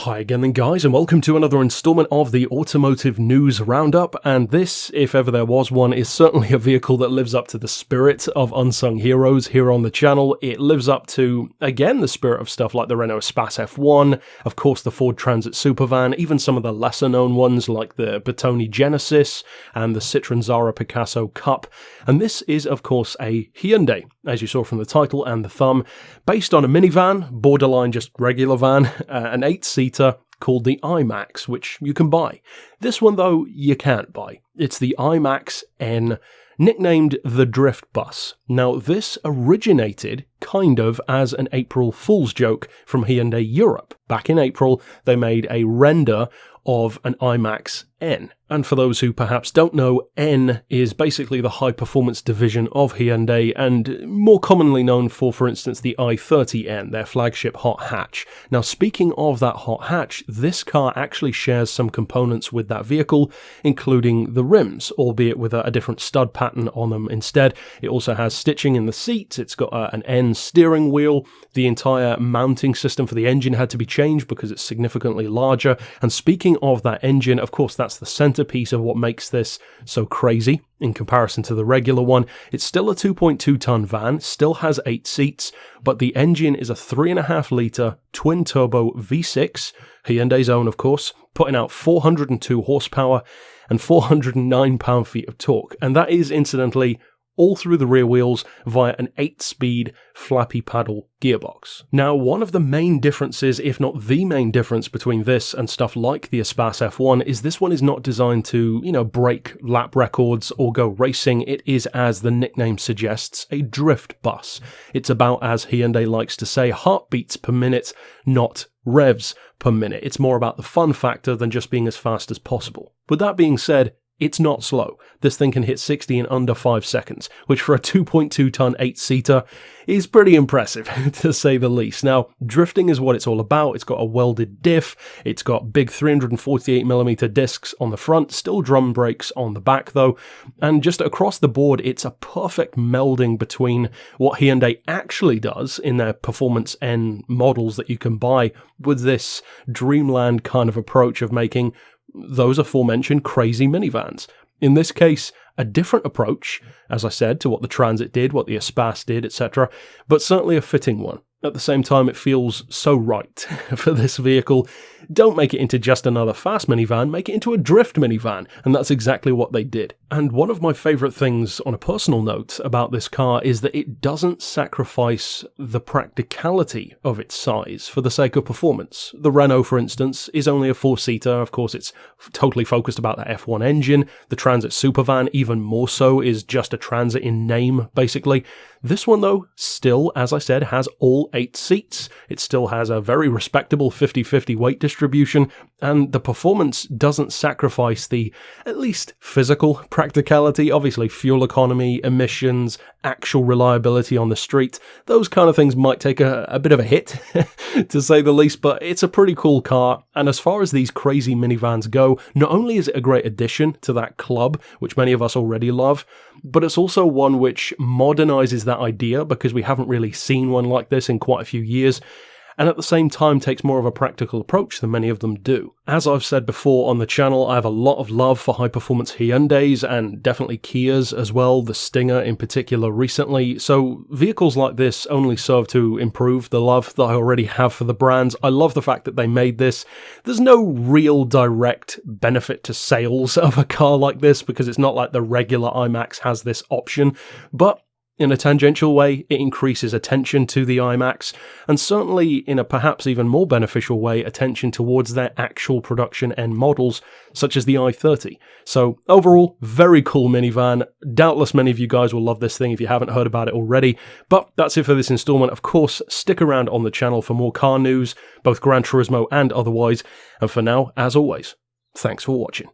Hi again then guys, and welcome to another installment of the Automotive News Roundup, and this, if ever there was one, is certainly a vehicle that lives up to the spirit of unsung heroes here on the channel. It lives up to, again, the spirit of stuff like the Renault Espace F1, of course the Ford Transit Supervan, even some of the lesser known ones like the Bertone Genesis and the Citroen Zara Picasso Cup, and this is of course a Hyundai, as you saw from the title and the thumb, based on a minivan, borderline just regular van, an 8-seater called the iMax, which you can buy. This one though, you can't buy. It's the iMax N, nicknamed the Drift Bus. Now this originated kind of as an April Fool's joke from Hyundai Europe. Back in April, they made a render of an iMax N. And for those who perhaps don't know, N is basically the high-performance division of Hyundai and more commonly known for instance, the i30N, their flagship hot hatch. Now, speaking of that hot hatch, this car actually shares some components with that vehicle, including the rims, albeit with a different stud pattern on them instead. It also has stitching in the seats, it's got an N steering wheel, the entire mounting system for the engine had to be changed because it's significantly larger, and speaking of that engine, of course that's the centerpiece of what makes this so crazy in comparison to the regular one. It's still a 2.2 ton van, still has 8 seats, but the engine is a 3.5 litre twin turbo V6, Hyundai's own of course, putting out 402 horsepower and 409 pound-feet of torque, and that is incidentally all through the rear wheels via an 8-speed flappy paddle gearbox. Now, one of the main differences, if not the main difference between this and stuff like the Espace F1 is this one is not designed to, break lap records or go racing. It is, as the nickname suggests, a drift bus. It's about, as Hyundai likes to say, heartbeats per minute, not revs per minute. It's more about the fun factor than just being as fast as possible. With that being said, it's not slow. This thing can hit 60 in under 5 seconds, which for a 2.2 ton 8-seater is pretty impressive, to say the least. Now, drifting is what it's all about. It's got a welded diff, it's got big 348mm discs on the front, still drum brakes on the back though, and just across the board, it's a perfect melding between what Hyundai actually does in their Performance N models that you can buy with this dreamland kind of approach of making those aforementioned crazy minivans. In this case, a different approach, as I said, to what the Transit did, what the Espace did, etc., but certainly a fitting one. At the same time, it feels so right for this vehicle. Don't make it into just another fast minivan, make it into a drift minivan, and that's exactly what they did. And one of my favourite things on a personal note about this car is that it doesn't sacrifice the practicality of its size for the sake of performance. The Renault, for instance, is only a 4-seater, of course it's totally focused about the F1 engine. The Transit Supervan, even more so, is just a Transit in name, basically. This one though, still, as I said, has all 8 seats. It still has a very respectable 50-50 weight distribution, and the performance doesn't sacrifice the, at least, physical practicality. Obviously, fuel economy, emissions, actual reliability on the street, those kind of things might take a bit of a hit, to say the least, but it's a pretty cool car, and as far as these crazy minivans go, not only is it a great addition to that club, which many of us already love, but it's also one which modernizes that idea because we haven't really seen one like this in quite a few years, and at the same time takes more of a practical approach than many of them do. As I've said before on the channel, I have a lot of love for high-performance Hyundais and definitely Kias as well, the Stinger in particular recently, so vehicles like this only serve to improve the love that I already have for the brands. I love the fact that they made this. There's no real direct benefit to sales of a car like this because it's not like the regular iMax has this option, but in a tangential way, it increases attention to the iMax, and certainly in a perhaps even more beneficial way, attention towards their actual production end models, such as the i30. So overall, very cool minivan. Doubtless many of you guys will love this thing if you haven't heard about it already, but that's it for this installment. Of course, stick around on the channel for more car news, both Gran Turismo and otherwise, and for now, as always, thanks for watching.